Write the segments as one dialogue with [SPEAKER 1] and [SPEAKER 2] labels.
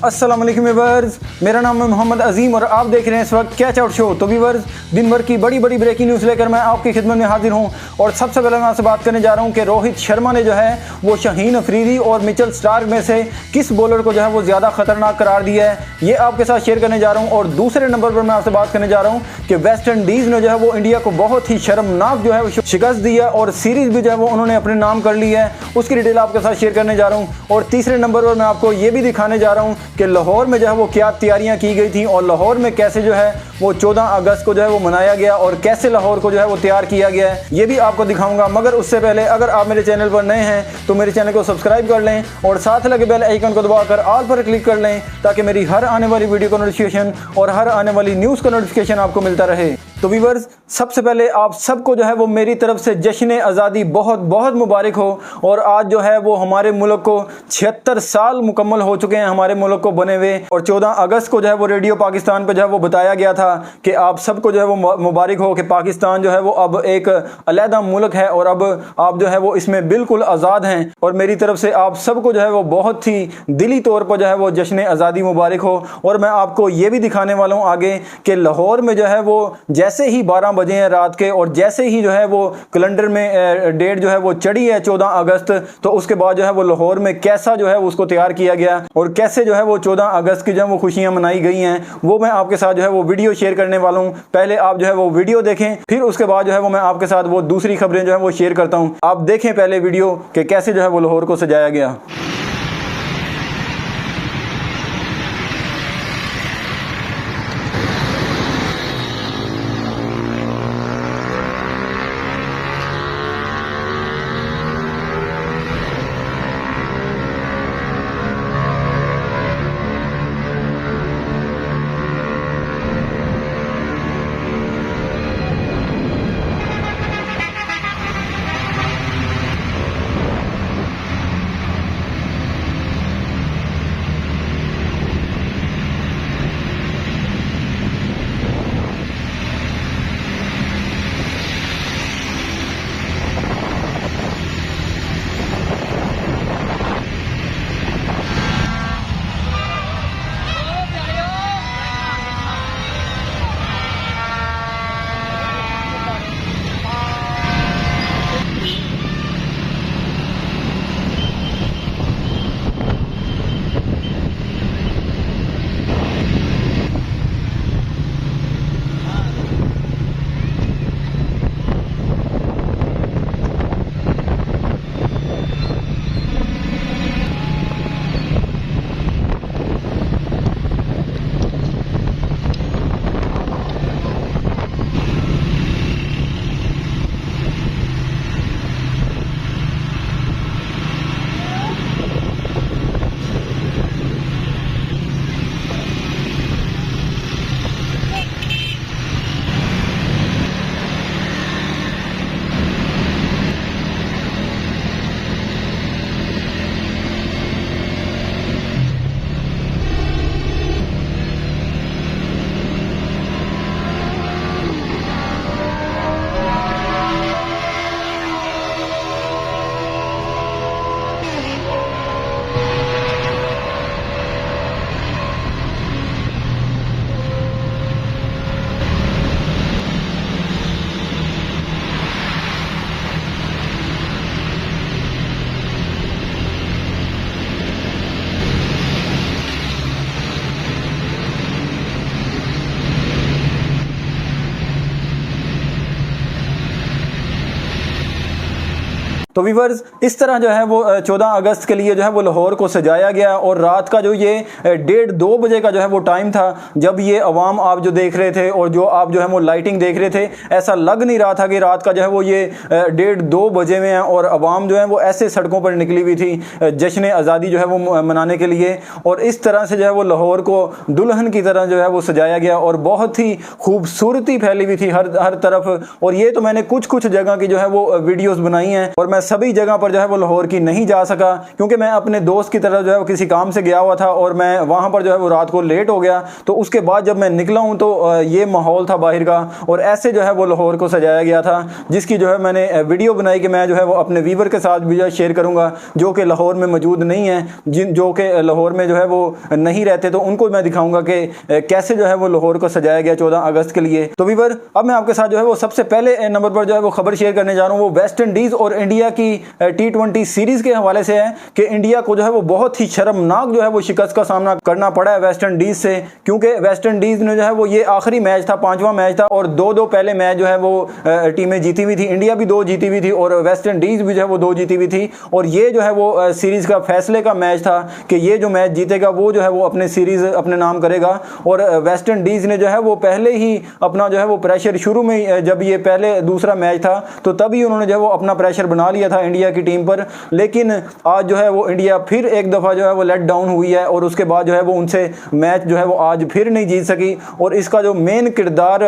[SPEAKER 1] अस्सलाम वालेकुम व्यूअर्स, मेरा नाम है मोहम्मद अजीम और आप देख रहे हैं इस वक्त कैच आउट शो। तो व्यूअर्स, दिन भर की बड़ी बड़ी ब्रेकिंग न्यूज़ लेकर मैं आपकी खिदमत में हाजिर हूं और सबसे पहले मैं आपसे बात करने जा रहा हूं कि रोहित शर्मा ने जो है वो शाहीन अफरीदी और मिचेल स्टार्क में से किस बॉलर को जो है वो ज़्यादा खतरनाक करार दिया है, ये आपके साथ शेयर करने जा रहा हूँ। और दूसरे नंबर पर मैं आपसे बात करने जा रहा हूँ कि वेस्ट इंडीज़ ने जो है वो इंडिया को बहुत ही शर्मनाक जो है वो शिकस्त दी है और सीरीज़ भी जो है वो उन्होंने अपने नाम कर ली है, उसकी डिटेल आपके साथ शेयर करने जा रहा हूँ। और तीसरे नंबर पर मैं आपको ये भी दिखाने जा रहा हूँ कि लाहौर में जो है वो क्या तैयारियां की गई थी और लाहौर में कैसे जो है वो 14 अगस्त को जो है वो मनाया गया और कैसे लाहौर को जो है वो तैयार किया गया है, ये भी आपको दिखाऊंगा। मगर उससे पहले अगर आप मेरे चैनल पर नए हैं तो मेरे चैनल को सब्सक्राइब कर लें और साथ लगे बेल आइकन को दबाकर ऑल पर क्लिक कर लें ताकि मेरी हर आने वाली वीडियो का नोटिफिकेशन और हर आने वाली न्यूज़ का नोटिफिकेशन आपको मिलता रहे। तो व्यूअर्स, सबसे पहले आप सबको जो है वो मेरी तरफ से जश्न आज़ादी बहुत बहुत मुबारक हो। और आज जो है वो हमारे मुल्क को 76 साल मुकम्मल हो चुके हैं हमारे मुल्क को बने हुए, और 14 अगस्त को जो है वो रेडियो पाकिस्तान पर जो है वो बताया गया था कि आप सबको जो है वो मुबारक हो कि पाकिस्तान जो है वो अब एक अलहदा मुल्क है और अब आप जो है वो इसमें बिल्कुल आज़ाद हैं। और मेरी तरफ से आप सबको जो है वो बहुत ही दिली तौर पर जो है वो जश्न आज़ादी मुबारक हो। और मैं आपको ये भी दिखाने वाला हूँ आगे कि लाहौर में जो है वो जैसे ही 12 बजे हैं रात के और जैसे ही जो है वो कैलेंडर में डेट जो है वो चढ़ी है 14 अगस्त, तो उसके बाद जो है वो लाहौर में कैसा जो है उसको तैयार किया गया और कैसे जो है वो 14 अगस्त की जो है वो खुशियां मनाई गई हैं, वो मैं आपके साथ जो है वो वीडियो शेयर करने वाला हूं। पहले आप जो है वो वीडियो देखें, फिर उसके बाद जो है वो मैं आपके साथ वो दूसरी खबरें जो है वो शेयर करता हूं। आप देखें पहले वीडियो कि कैसे जो है वो लाहौर को सजाया गया। तो व्यूअर्स, इस तरह जो है वो 14 अगस्त के लिए जो है वो लाहौर को सजाया गया और रात का जो ये 1:30-2 बजे का जो है वो टाइम था जब ये अवाम आप जो देख रहे थे और जो आप जो है वो लाइटिंग देख रहे थे, ऐसा लग नहीं रहा था कि रात का जो है वो ये 1:30-2 बजे में है और अवाम जो है वो ऐसे सड़कों पर निकली हुई थी जश्न आज़ादी जो है वो मनाने के लिए। और इस तरह से जो है वो लाहौर को दुल्हन की तरह जो है वो सजाया गया और बहुत ही खूबसूरती फैली हुई थी हर तरफ। और ये तो मैंने कुछ जगह की जो है वो वीडियोज़ बनाई हैं और मैं सभी जगह पर जो है वो लाहौर की नहीं जा सका, क्योंकि मैं अपने दोस्त की तरफ जो है वो किसी काम से गया हुआ था और मैं वहाँ पर जो है वो रात को लेट हो गया। तो उसके बाद जब मैं निकला हूँ तो ये माहौल था बाहर का, और ऐसे जो है वो लाहौर को सजाया गया था, जिसकी जो है मैंने वीडियो बनाई कि मैं जो है वो अपने व्यूवर के साथ भी जो है शेयर करूँगा, जो कि लाहौर में मौजूद नहीं है, जो कि लाहौर में जो है वो नहीं रहते, तो उनको मैं दिखाऊंगा कि कैसे जो है वो लाहौर को सजाया गया 14 अगस्त के लिए। तो व्यूवर, अब मैं आपके साथ जो है वो सबसे पहले नंबर पर जो है वो खबर शेयर करने जा रहा हूँ, वो वेस्ट इंडीज़ और इंडिया की T20 सीरीज़ के हवाले से है कि इंडिया को जो है वो बहुत ही शर्मनाक जो है वो शिकस्त का सामना करना पड़ा है वेस्ट इंडीज़ से, क्योंकि वेस्ट इंडीज़ ने जो है वो ये आखिरी मैच था, 5वां मैच था, और दो पहले मैच जो है वो टीमें जीती हुई थी। इंडिया भी 2 जीती हुई थी और वेस्ट इंडीज़ भी जो है वो 2 जीती हुई थी, और ये जो है वो सीरीज़ का फैसले का मैच था कि ये जो मैच जीतेगा वो जो है वो अपने सीरीज़ अपने नाम करेगा। और वेस्ट इंडीज़ ने जो है वो पहले ही अपना जो है वो प्रेशर शुरू में, जब ये पहले दूसरा मैच था तो तभी उन्होंने जो है वो अपना प्रेशर बना लिया था इंडिया की टीम पर, लेकिन आज जो है वो इंडिया फिर एक दफ़ा जो है वो लेट डाउन हुई है, और उसके बाद जो है वो उनसे मैच जो है वो आज फिर नहीं जीत सकी। और इसका जो मेन किरदार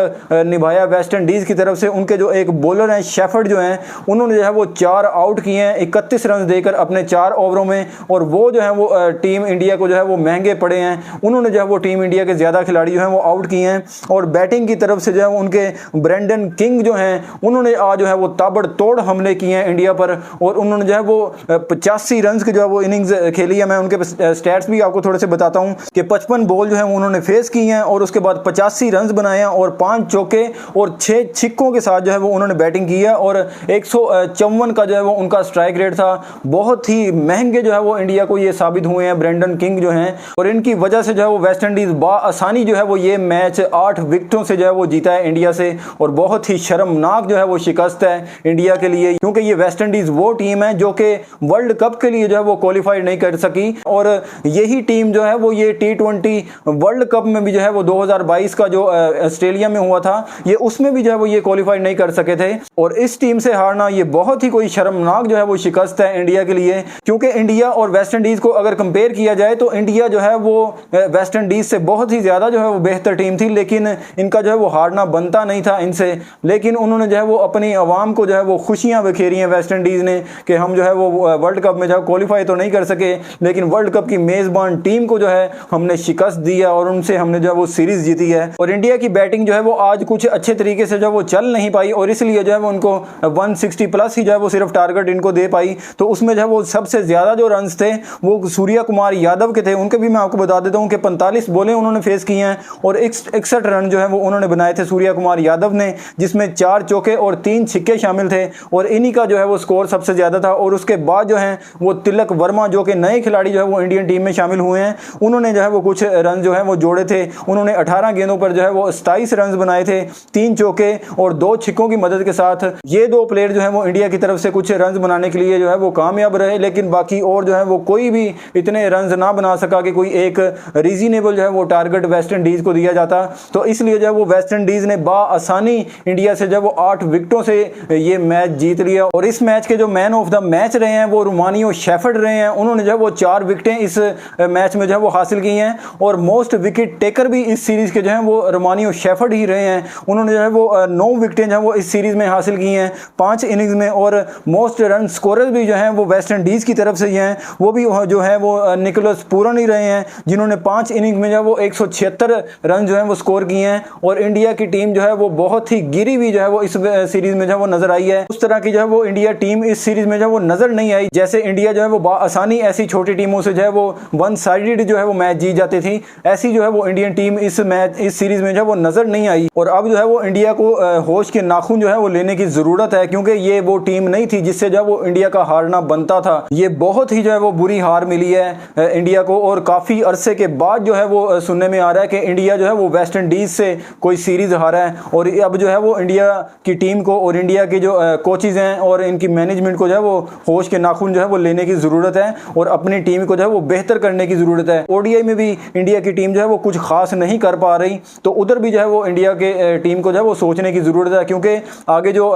[SPEAKER 1] निभाया वेस्ट इंडीज़ की तरफ से, उनके जो एक बॉलर हैं शेफर्ड जो हैं, उन्होंने जो है वो 4 आउट किए हैं 31 रन देकर अपने 4 ओवरों में, और वो जो है वो टीम इंडिया को जो है वो महंगे पड़े हैं। उन्होंने जो है वो टीम इंडिया के ज़्यादा खिलाड़ी जो हैं वो आउट किए हैं, और बैटिंग की तरफ से जो है उनके ब्रेंडन किंग जो हैं, उन्होंने आज जो है वो ताबड़तोड़ हमले किए हैं इंडिया पर, और उन्होंने जो है वो 85 रन की जो है वो इनिंग्स खेली है। मैं उनके स्टैट्स भी आपको थोड़े से बताता हूँ कि 55 बॉल जो है उन्होंने फेस की हैं, और उसके बाद 85 रन बनाए हैं, और 5 चौके और 6 छिक्कों के साथ जो है वो उन्होंने बैटिंग की है, और 154 का जो है वो उनका स्ट्राइक रेट था। बहुत ही महंगे जो है वो इंडिया को ये साबित हुए हैं ब्रेंडन किंग जो हैं, और इनकी वजह से जो है वो वेस्ट इंडीज़ आसानी जो है वो ये मैच 8 विकेटों से जो है वो जीता है इंडिया से, और बहुत ही शर्मनाक जो है वो शिकस्त है इंडिया के लिए, क्योंकि ये वेस्ट इंडीज़ वो टीम है जो कि वर्ल्ड कप के लिए जो है वो क्वालिफाई नहीं कर सकी, और यही टीम जो है वो ये T20 वर्ल्ड कप में भी जो है वो 2022 का जो ऑस्ट्रेलिया में हुआ था, ये उसमें भी जो है वो ये क्वालिफाई नहीं कर सके थे, और इस टीम से हारना ये बहुत ही कोई शर्मनाक जो है वो शिकस्त है इंडिया के लिए। क्योंकि इंडिया और वेस्ट इंडीज़ को अगर कंपेयर किया जाए तो इंडिया जो है वो वेस्ट इंडीज़ से बहुत ही ज़्यादा जो है वो बेहतर टीम थी, लेकिन इनका जो है वो हारना बनता नहीं था इनसे, लेकिन उन्होंने जो है वो अपनी आवाम को जो है वो खुशियाँ बिखेरी हैं वेस्ट इंडीज़ ने कि हम जो है वो वर्ल्ड कप में जो है क्वालिफाई तो नहीं कर सके, लेकिन वर्ल्ड कप की मेज़बान टीम को जो है हमने शिकस्त दी है, और उनसे हमने जो है वो सीरीज़ जीती है। और इंडिया की बैटिंग जो है वो आज कुछ अच्छे तरीके से जो है वो चल नहीं पाई, और इसलिए जो है वो उनको 160 प्लस ही जो है वो सिर्फ टारगेट इनको दे पाई। तो उसमें जो है वो सबसे ज़्यादा जो रन थे वो सूर्या कुमार यादव के थे, उनके भी मैं आपको बता देता हूँ कि 45 बॉलें उन्होंने फेस की हैं, और 61 रन जो है वो उन्होंने बनाए थे सूर्या कुमार यादव ने, जिसमें 4 चौके और 3 छिक्के शामिल थे, और इन्हीं का जो है वो स्कोर सबसे ज़्यादा था। और उसके बाद जो है वो तिलक वर्मा जो कि नए खिलाड़ी जो है वो इंडियन टीम में शामिल हुए हैं, उन्होंने जो है वो कुछ रन जो है वो जोड़े थे। उन्होंने 18 गेंदों पर जो है वो 27 रन बनाए थे, 3 चौके और 2 छिक्कों की मदद के साथ। ये 2 प्लेयर जो है वो इंडिया की तरफ से कुछ रन बनाने के लिए जो है वो कामयाब रहे, लेकिन बाकी और जो है वो कोई भी इतने रन ना बना सका कि कोई एक रीजनेबल जो है वो टारगेट वेस्ट इंडीज़ को दिया जाता। तो इसलिए जो है वो वेस्ट इंडीज़ ने आसानी इंडिया से जो है वो 8 विकेटों से ये मैच जीत लिया, और इस मैच के जो मैन ऑफ द मैच रहे हैं वो रोमानियो शेफर्ड रहे हैं। उन्होंने जो है वो 4 विकेटें इस मैच में जो है वो हासिल की हैं, और मोस्ट विकेट टेकर भी इस सीरीज़ के जो है वो रोमानियो शेफर्ड ही रहे हैं। उन्होंने जो है वो 9 विकेटें जो है वो इस सीरीज़ में हासिल की हैं 5 इनिंग्स में, और मोस्ट रन स्कोरर भी जो हैं वो वेस्ट इंडीज़ की तरफ से ही हैं, वो भी जो है वो निकोलस पूरन ही रहे हैं, जिन्होंने 5 इनिंग में जो है वो 176 रन जो है वो स्कोर किए हैं। और इंडिया की टीम जो है वो बहुत ही गिरी हुई जो है वो इस सीरीज़ में जो है वो नजर आई है। उस तरह की जो है वो इंडिया टीम इस सीरीज़ में जो है वो नजर नहीं आई, जैसे इंडिया जो है वो आसानी ऐसी छोटी टीमों से जो है वो 1 साइडेड जो है वो मैच जीत जाती थी, ऐसी जो है वो इंडियन टीम इस सीरीज़ में जो है वो नजर नहीं आई। और अब जो है वो इंडिया को होश के नाखून जो है वो लेने की ज़रूरत है, क्योंकि ये वो टीम नहीं थी जिससे जो है वो इंडिया का हारना बनता था। ये बहुत ही जो है वो बुरी हार मिली है इंडिया को, और काफ़ी अरसे के बाद जो है वो सुनने में आ रहा है कि इंडिया जो है वो वेस्ट इंडीज़ से कोई सीरीज़ हारा है, और अब जो है वो इंडिया की टीम को और इंडिया की जो कोचेज़ हैं और इनकी मैनेजमेंट को जो है वो होश के नाखून जो है वो लेने की ज़रूरत है, और अपनी टीम को जो है वो बेहतर करने की ज़रूरत है। ओडीआई में भी इंडिया की टीम जो है वो कुछ खास नहीं कर पा रही, तो उधर भी जो है वो इंडिया के टीम को जो है वो सोचने की ज़रूरत है, क्योंकि आगे जो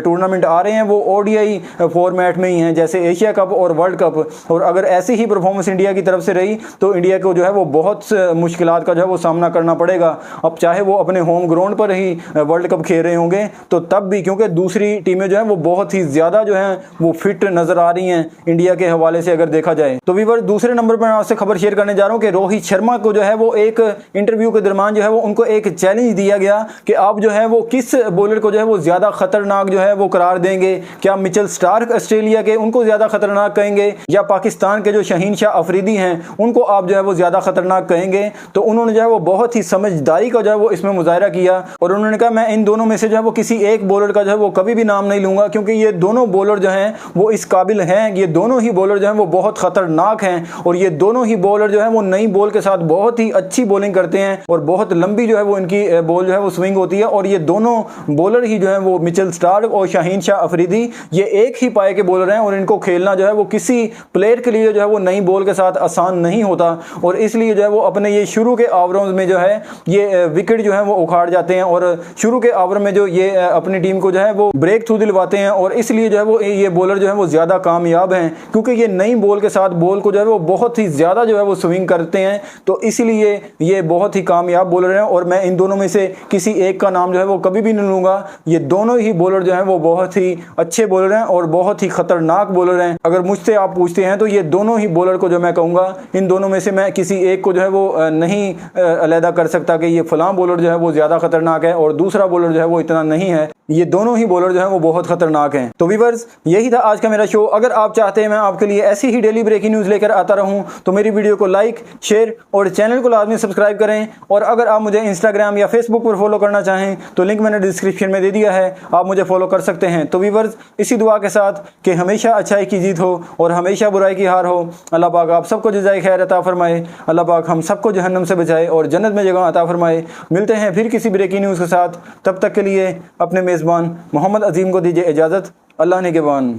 [SPEAKER 1] टूर्नामेंट आ रहे हैं वो ओडीआई फॉर्मेट में ही हैं, जैसे एशिया कप और वर्ल्ड कप। और अगर ऐसी ही परफॉर्मेंस इंडिया की तरफ से रही तो इंडिया को जो है वो बहुत मुश्किलात का जो है वो सामना करना पड़ेगा। अब चाहे वो अपने होम ग्राउंड पर ही वर्ल्ड कप खेल रहे होंगे तो तब भी, क्योंकि दूसरी टीमें जो है वो बहुत ही ज़्यादा जो है वो फिट नजर आ रही हैं इंडिया के हवाले से अगर देखा जाए। तो व्यूअर्स दूसरे नंबर पर मैं आपसे खबर शेयर करने जा रहा हूं कि रोहित शर्मा को जो है वो एक इंटरव्यू के दरमियान जो है वो उनको एक चैलेंज दिया गया कि आप जो है वो किस बॉलर को जो है वो ज्यादा खतरनाक जो है वो करार देंगे, क्या मिचेल स्टार्क ऑस्ट्रेलिया के उनको ज्यादा खतरनाक कहेंगे या पाकिस्तान के जो शाहीन शाह अफरीदी हैं उनको आप जो है वो ज्यादा खतरनाक कहेंगे। तो उन्होंने जो है वो बहुत ही समझदारी का जो है वो इसमें मुजाहरा किया और उन्होंने कहा मैं इन दोनों में से जो है वो किसी एक बॉलर का जो है वो कभी भी नाम नहीं लूंगा, क्योंकि ये दोनों बॉलर जो हैं वो इस काबिल हैं, ये दोनों ही बॉलर जो हैं वो बहुत खतरनाक हैं और ये दोनों ही बॉलर जो है वो नई बॉल के साथ बहुत ही अच्छी बॉलिंग करते हैं और बहुत लंबी जो है वो इनकी बॉल जो है वो स्विंग होती है। और ये दोनों बॉलर ही जो है वो मिचेल स्टार्क और शाहीन शाह अफरीदी ये एक ही पाए के बॉलर हैं और इनको खेलना जो है वो किसी प्लेयर के लिए जो है वो नई बॉल के साथ आसान नहीं होता और इसलिए जो है वो अपने ये शुरू के ओवरों में जो है ये विकेट जो है वो उखाड़ जाते हैं और शुरू के ओवर में जो ये अपनी टीम को जो है वो ब्रेक थ्रू दिलवाते हैं और इसलिए जो है वो ये बॉलर जो है वो ज्यादा कामयाब हैं, क्योंकि ये नई बॉल के साथ बॉल को जो है वो बहुत ही ज्यादा जो है वो स्विंग करते हैं। तो इसलिए ये बहुत ही कामयाब बॉलर हैं और मैं इन दोनों में से किसी एक का नाम जो है वो कभी भी नहीं लूंगा। ये दोनों ही बॉलर जो है वो बहुत ही अच्छे बॉलर हैं और बहुत ही खतरनाक बॉलर हैं। अगर मुझसे आप पूछते हैं तो ये दोनों ही बॉलर को जो मैं कहूंगा इन दोनों में से मैं किसी एक को जो है वो नहीं अलहदा कर सकता कि ये फलां बॉलर जो है वो ज्यादा खतरनाक है और दूसरा बॉलर जो है वो इतना नहीं है। ये दोनों ही बॉलर जो है वो बहुत खतरनाक हैं। तो व्यूअर्स यही था आज का मेरा शो। अगर आप चाहते हैं मैं आपके लिए ऐसी ही डेली ब्रेकिंग न्यूज़ लेकर आता रहूं तो मेरी वीडियो को लाइक शेयर और चैनल को लाजमी सब्सक्राइब करें। और अगर आप मुझे इंस्टाग्राम या फेसबुक पर फॉलो करना चाहें तो लिंक मैंने डिस्क्रिप्शन में दे दिया है, आप मुझे फॉलो कर सकते हैं। तो व्यूअर्स इसी दुआ के साथ कि हमेशा अच्छाई की जीत हो और हमेशा बुराई की हार हो। अल्लाह पाक आप सबको जज़ाए खैर अता फरमाए। अल्लाह पाक हम सबको जहन्नम से बचाए और जन्नत में जगह अता फरमाए। मिलते हैं फिर किसी ब्रेकिंग न्यूज़ के साथ, तब तक के लिए अपने मेज़बान मोहम्मद अजीम को दीजिए इजाज़त। अल्लाह ने के बान।